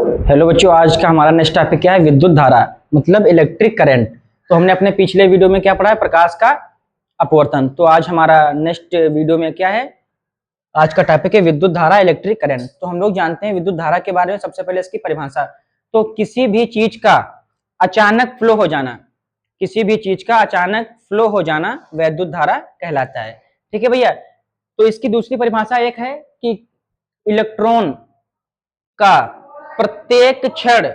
Hello बच्चों, आज का हमारा नेक्स्ट टॉपिक क्या है? विद्युत धारा मतलब इलेक्ट्रिक करंट। तो हमने अपने पिछले वीडियो में क्या पढ़ा है? प्रकाश का अपवर्तन। तो आज हमारा नेक्स्ट वीडियो में क्या है? आज का टॉपिक है विद्युत धारा, इलेक्ट्रिक करंट। तो हम लोग जानते हैं विद्युत धारा के बारे में। सबसे पहले इसकी परिभाषा। तो किसी भी चीज का अचानक फ्लो हो जाना, किसी भी चीज का अचानक फ्लो हो जाना विद्युत धारा कहलाता है। ठीक है भैया। तो इसकी दूसरी परिभाषा एक है कि इलेक्ट्रॉन का प्रत्येक क्षण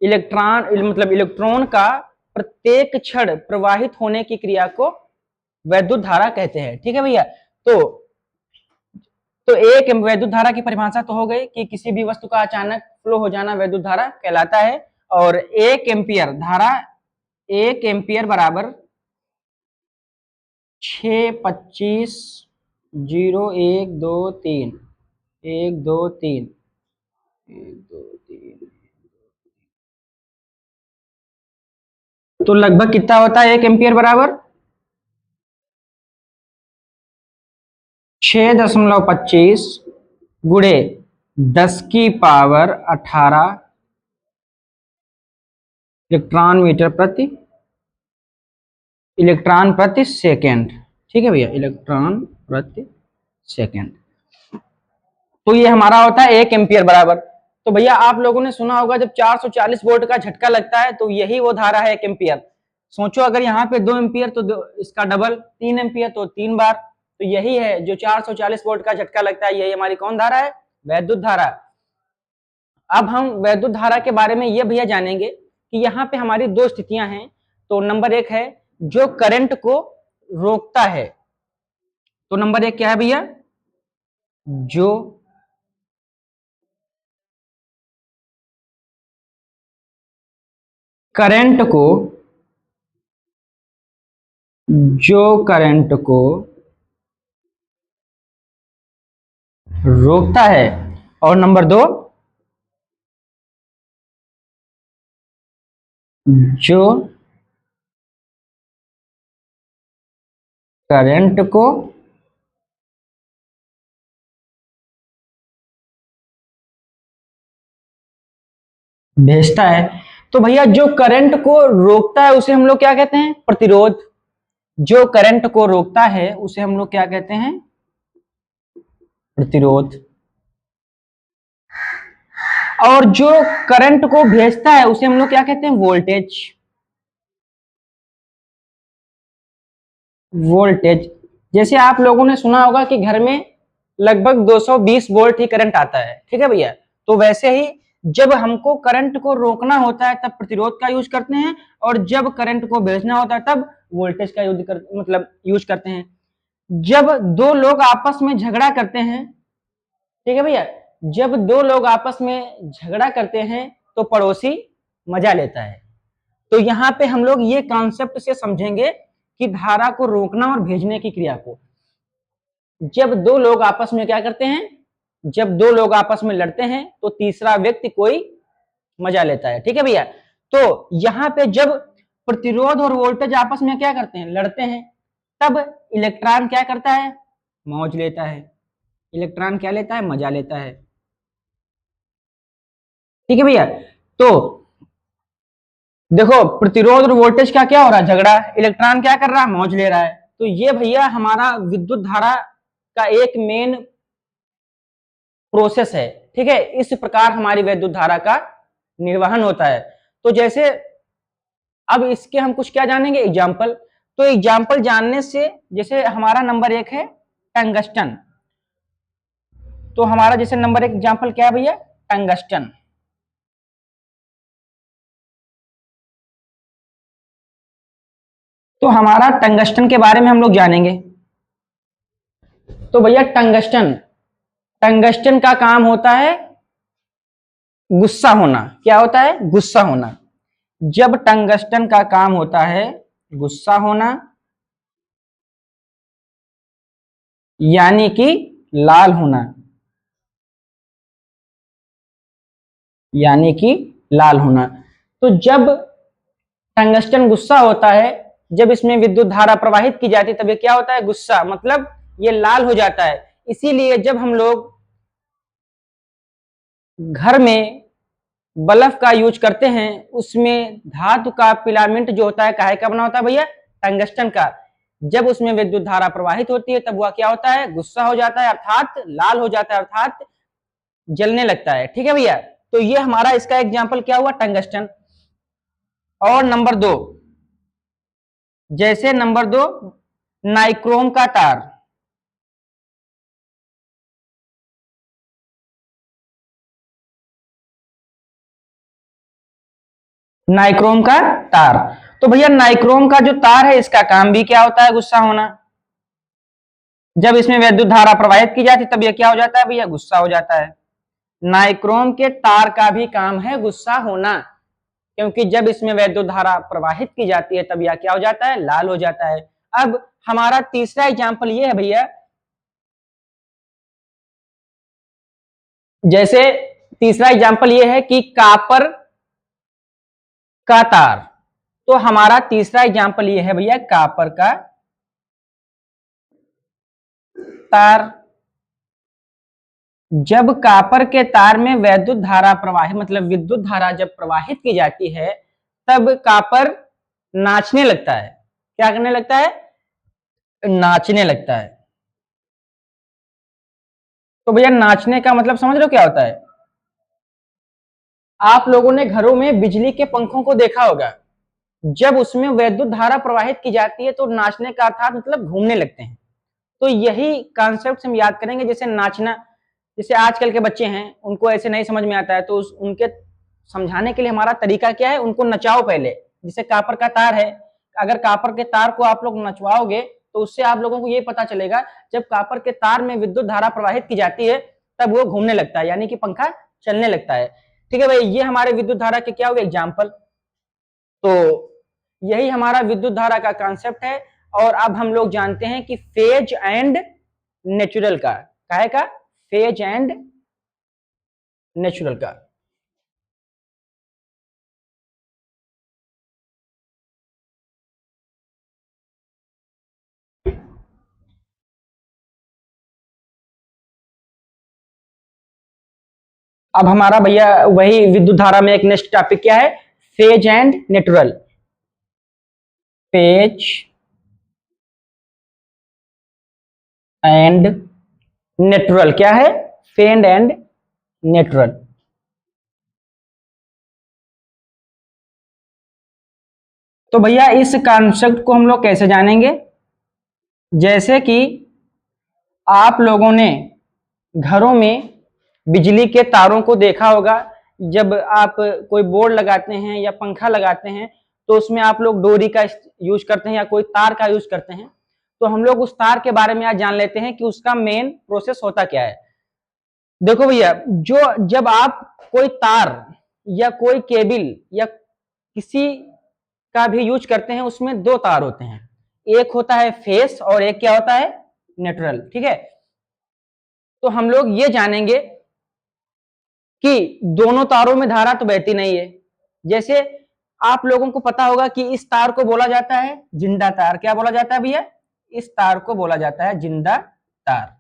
इलेक्ट्रॉन का प्रत्येक क्षण प्रवाहित होने की क्रिया को वैद्युत धारा कहते हैं। ठीक है भैया। तो एक वैद्युत धारा की परिभाषा तो हो गई कि किसी भी वस्तु का अचानक फ्लो हो जाना वैद्युत धारा कहलाता है। और 1 एम्पियर धारा, 1 एम्पियर बराबर 625 0 1 2 3 1 2 3 1 2 3। तो लगभग कितना होता है 1 एम्पियर बराबर? 6.25 गुणे 10 की पावर 18 इलेक्ट्रॉन प्रति सेकेंड। ठीक है भैया, इलेक्ट्रॉन प्रति सेकेंड। तो ये हमारा होता है 1 एम्पियर बराबर। तो भैया आप लोगों ने सुना होगा जब 440 वोल्ट का झटका लगता है तो यही वो धारा है 1 एम्पियर। सोचो अगर यहाँ पे 2 एम्पियर तो इसका डबल 3 एम्पियर, तो 3 बार। तो यही है जो 440 वोल्ट का झटका लगता है, यही हमारी कौन धारा है? वैद्युत धारा। अब हम वैद्युत धारा के बारे में ये भैया जानेंगे कि यहाँ पे हमारी दो स्थितियां हैं। तो नंबर एक है जो करंट को रोकता है। तो नंबर एक क्या है भैया? जो करंट को रोकता है। और नंबर दो, जो करंट को भेजता है। तो भैया जो करंट को रोकता है उसे हम लोग क्या कहते हैं? प्रतिरोध। जो करंट को रोकता है उसे हम लोग क्या कहते हैं? प्रतिरोध। और जो करंट को भेजता है उसे हम लोग क्या कहते हैं? वोल्टेज। वोल्टेज। जैसे आप लोगों ने सुना होगा कि घर में लगभग 220 वोल्ट ही करंट आता है। ठीक है भैया। तो वैसे ही जब हमको करंट को रोकना होता है तब प्रतिरोध का यूज करते हैं, और जब करंट को भेजना होता है तब वोल्टेज का यूज करते हैं। जब दो लोग आपस में झगड़ा करते हैं, ठीक है भैया, जब दो लोग आपस में झगड़ा करते हैं तो पड़ोसी मजा लेता है। तो यहाँ पे हम लोग ये कॉन्सेप्ट से समझेंगे कि धारा को रोकना और भेजने की क्रिया को। जब दो लोग आपस में क्या करते हैं? जब दो लोग आपस में लड़ते हैं तो तीसरा व्यक्ति कोई मजा लेता है। ठीक है भैया। तो यहाँ पे जब प्रतिरोध और वोल्टेज आपस में क्या करते हैं? लड़ते हैं। तब इलेक्ट्रॉन क्या करता है? मौज लेता है। इलेक्ट्रॉन क्या लेता है? मजा लेता है। ठीक है भैया। तो देखो प्रतिरोध और वोल्टेज का क्या हो रहा है? झगड़ा। इलेक्ट्रॉन क्या कर रहा है? मौज ले रहा है। तो ये भैया हमारा विद्युत धारा का एक मेन प्रोसेस है। ठीक है। इस प्रकार हमारी विद्युत धारा का निर्वहन होता है। तो जैसे अब इसके हम कुछ क्या जानेंगे? एग्जाम्पल। तो एग्जाम्पल जानने से, जैसे हमारा नंबर एक है टंगस्टन। तो हमारा जैसे नंबर एक एग्जाम्पल क्या है भैया? टंगस्टन। तो हमारा टंगस्टन के बारे में हम लोग जानेंगे। तो भैया टंगस्टन, टंगस्टन का काम होता है गुस्सा होना। क्या होता है? गुस्सा होना। जब टंगस्टन का काम होता है गुस्सा होना, यानी कि लाल होना, यानी कि लाल होना। तो जब टंगस्टन गुस्सा होता है, जब इसमें विद्युत धारा प्रवाहित की जाती है तब ये क्या होता है? गुस्सा, मतलब ये लाल हो जाता है। इसीलिए जब हम लोग घर में बल्ब का यूज करते हैं, उसमें धातु का फिलामेंट जो होता है काहे का बना होता है भैया? टंगस्टन का। जब उसमें विद्युत धारा प्रवाहित होती है तब वह क्या होता है? गुस्सा हो जाता है, अर्थात लाल हो जाता है, अर्थात जलने लगता है। ठीक है भैया, तो ये हमारा इसका एग्जाम्पल क्या हुआ? टंगस्टन। और नंबर 2, जैसे नंबर 2 नाइक्रोम का तार। नाइक्रोम का तार, तो भैया नाइक्रोम का जो तार है इसका काम भी क्या होता है? गुस्सा होना। जब इसमें विद्युत धारा प्रवाहित की जाती है तब यह क्या हो जाता है भैया? गुस्सा हो जाता है। नाइक्रोम के तार का भी काम है गुस्सा होना, क्योंकि जब इसमें वैद्युत धारा प्रवाहित की जाती है तब यह क्या हो जाता है? लाल हो जाता है। अब हमारा तीसरा एग्जाम्पल ये है भैया, जैसे तीसरा एग्जाम्पल ये है कि कापर का तार। तो हमारा तीसरा एग्जाम्पल ये है भैया, कापर का तार। जब कापर के तार में वैद्युत धारा प्रवाहित मतलब विद्युत धारा जब प्रवाहित की जाती है तब कापर नाचने लगता है। क्या करने लगता है? नाचने लगता है। तो भैया नाचने का मतलब समझ रहे हो क्या होता है? आप लोगों ने घरों में बिजली के पंखों को देखा होगा, जब उसमें वैद्युत धारा प्रवाहित की जाती है तो नाचने का अर्थात मतलब घूमने लगते हैं। तो यही कॉन्सेप्ट हम याद करेंगे, जैसे नाचना। जैसे आजकल के बच्चे हैं उनको ऐसे नहीं समझ में आता है, तो उनके समझाने के लिए हमारा तरीका क्या है? उनको नचाओ पहले। जैसे कापर का तार है, अगर कापर के तार को आप लोग नचवाओगे तो उससे आप लोगों को ये पता चलेगा, जब कापर के तार में विद्युत धारा प्रवाहित की जाती है तब वो घूमने लगता है, यानी कि पंखा चलने लगता है। ठीक है भाई, ये हमारे विद्युत धारा के क्या हो गए? एग्जाम्पल। तो यही हमारा विद्युत धारा का कॉन्सेप्ट है। और अब हम लोग जानते हैं कि फेज एंड नेचुरल का, काहे का? फेज एंड नेचुरल का। अब हमारा भैया वही विद्युत धारा में एक नेक्स्ट टॉपिक क्या है? Phase and natural. Phase and natural क्या है? Phase and natural. तो भैया इस कॉन्सेप्ट को हम लोग कैसे जानेंगे? जैसे कि आप लोगों ने घरों में बिजली के तारों को देखा होगा, जब आप कोई बोर्ड लगाते हैं या पंखा लगाते हैं तो उसमें आप लोग डोरी का यूज करते हैं या कोई तार का यूज करते हैं। तो हम लोग उस तार के बारे में आज जान लेते हैं कि उसका मेन प्रोसेस होता क्या है। देखो भैया, जो जब आप कोई तार या कोई केबल या किसी का भी यूज करते हैं उसमें दो तार होते हैं, एक होता है फेस और एक क्या होता है? न्यूट्रल। ठीक है, तो हम लोग ये जानेंगे कि दोनों तारों में धारा तो बहती नहीं है। जैसे आप लोगों को पता होगा कि इस तार को बोला जाता है जिंदा तार। क्या बोला जाता है भैया? इस तार को बोला जाता है जिंदा तार।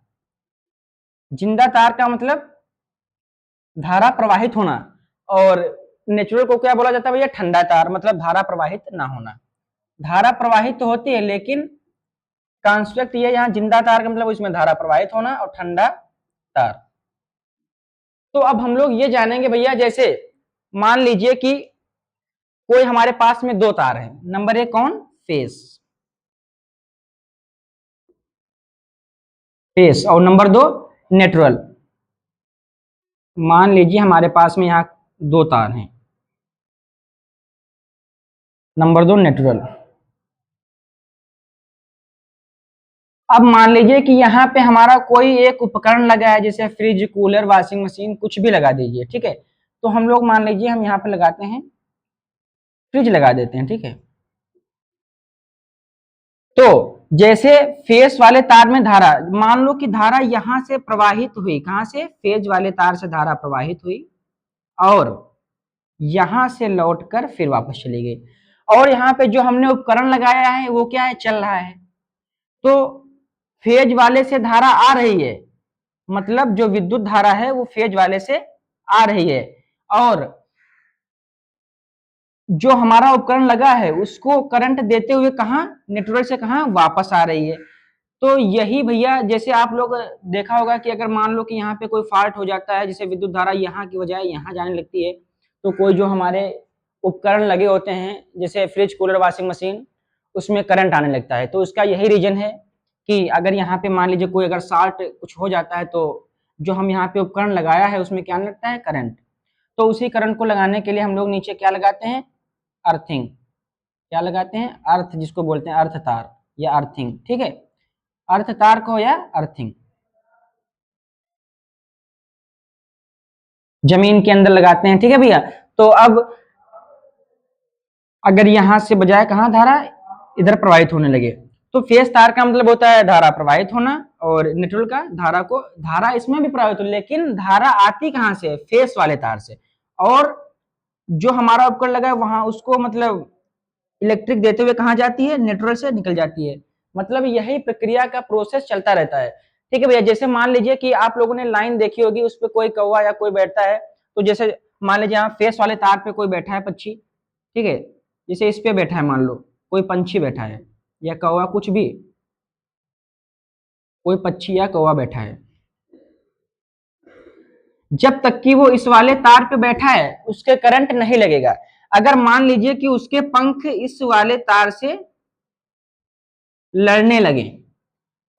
जिंदा तार का मतलब धारा प्रवाहित होना। और नेचुरल को क्या बोला जाता है भैया? ठंडा तार, मतलब धारा प्रवाहित ना होना। धारा प्रवाहित तो होती है लेकिन कंस्ट्रक्ट ये यहाँ जिंदा तार का मतलब इसमें धारा प्रवाहित होना और ठंडा तार। तो अब हम लोग ये जानेंगे भैया, जैसे मान लीजिए कि कोई हमारे पास में दो तार है। नंबर एक कौन? फेस। फेस और नंबर दो न्यूट्रल। मान लीजिए हमारे पास में यहाँ दो तार हैं। नंबर दो न्यूट्रल। अब मान लीजिए कि यहाँ पे हमारा कोई एक उपकरण लगा है, जैसे फ्रिज, कूलर, वॉशिंग मशीन, कुछ भी लगा दीजिए। ठीक है, तो हम लोग मान लीजिए हम यहाँ पे लगाते हैं फ्रिज लगा देते हैं। ठीक है, तो जैसे फेस वाले तार में धारा, मान लो कि धारा यहां से प्रवाहित हुई, कहां से? फेज वाले तार से धारा प्रवाहित हुई और यहां से लौटकर फिर वापस चली गई। और यहाँ पे जो हमने उपकरण लगाया है वो क्या है? चल रहा है। तो फेज वाले से धारा आ रही है, मतलब जो विद्युत धारा है वो फेज वाले से आ रही है, और जो हमारा उपकरण लगा है उसको करंट देते हुए कहाँ, न्यूट्रल से कहाँ, वापस आ रही है। तो यही भैया, जैसे आप लोग देखा होगा कि अगर मान लो कि यहाँ पे कोई फॉल्ट हो जाता है, जैसे विद्युत धारा यहाँ की बजाय यहाँ जाने लगती है, तो कोई जो हमारे उपकरण लगे होते हैं जैसे फ्रिज, कूलर, वॉशिंग मशीन, उसमें करंट आने लगता है। तो इसका यही रीजन है कि अगर यहाँ पे मान लीजिए कोई अगर शॉर्ट कुछ हो जाता है, तो जो हम यहाँ पे उपकरण लगाया है उसमें क्या लगता है, करंट। तो उसी करंट को लगाने के लिए हम लोग नीचे क्या लगाते हैं, अर्थिंग। क्या लगाते हैं, अर्थ, जिसको बोलते हैं अर्थ तार या अर्थिंग, ठीक है, अर्थ तार को या अर्थिंग जमीन के अंदर लगाते हैं, ठीक है भैया। तो अब अगर यहां से बजाय कहां धारा इधर प्रवाहित होने लगे, तो फेस तार का मतलब होता है धारा प्रवाहित होना, और न्यूट्रल का धारा को, धारा इसमें भी प्रवाहित हो, लेकिन धारा आती कहां से, फेस वाले तार से, और जो हमारा उपकरण लगा है वहां उसको मतलब इलेक्ट्रिक देते हुए कहां जाती है, न्यूट्रल से निकल जाती है। मतलब यही प्रक्रिया का प्रोसेस चलता रहता है, ठीक है भैया। जैसे मान लीजिए कि आप लोगों ने लाइन देखी होगी, उस पर कोई कौवा या कोई बैठता है, तो जैसे मान लीजिए यहाँ फेस वाले तार पे कोई बैठा है पक्षी, ठीक है, जैसे इस पे बैठा है, मान लो कोई पंछी बैठा है या कौवा, कुछ भी, कोई पक्षी या कौवा बैठा है, जब तक कि वो इस वाले तार पे बैठा है उसके करंट नहीं लगेगा। अगर मान लीजिए कि उसके पंख इस वाले तार से लड़ने लगे,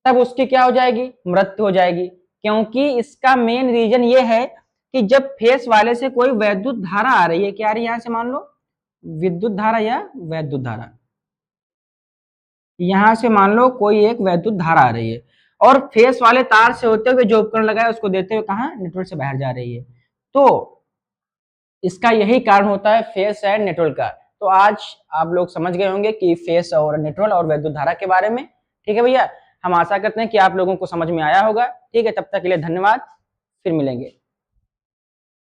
तब उसकी क्या हो जाएगी, मृत्यु हो जाएगी। क्योंकि इसका मेन रीजन ये है कि जब फेस वाले से कोई वैद्युत धारा आ रही है, क्या आ रही है, यहां से मान लो विद्युत धारा या वैद्युत धारा, यहां से मान लो कोई एक वैद्युत धारा आ रही है, और फेस वाले तार से होते हुए जो उपकरण लगा है उसको देते हुए कहा, नेटवर्क से बाहर जा रही है। तो इसका यही कारण होता है फेस एंड नेटवर्क का। तो आज आप लोग समझ गए होंगे कि फेस और नेटवर्क और वैद्युत धारा के बारे में, ठीक है भैया। हम आशा करते हैं कि आप लोगों को समझ में आया होगा, ठीक है। तब तक के लिए धन्यवाद, फिर मिलेंगे।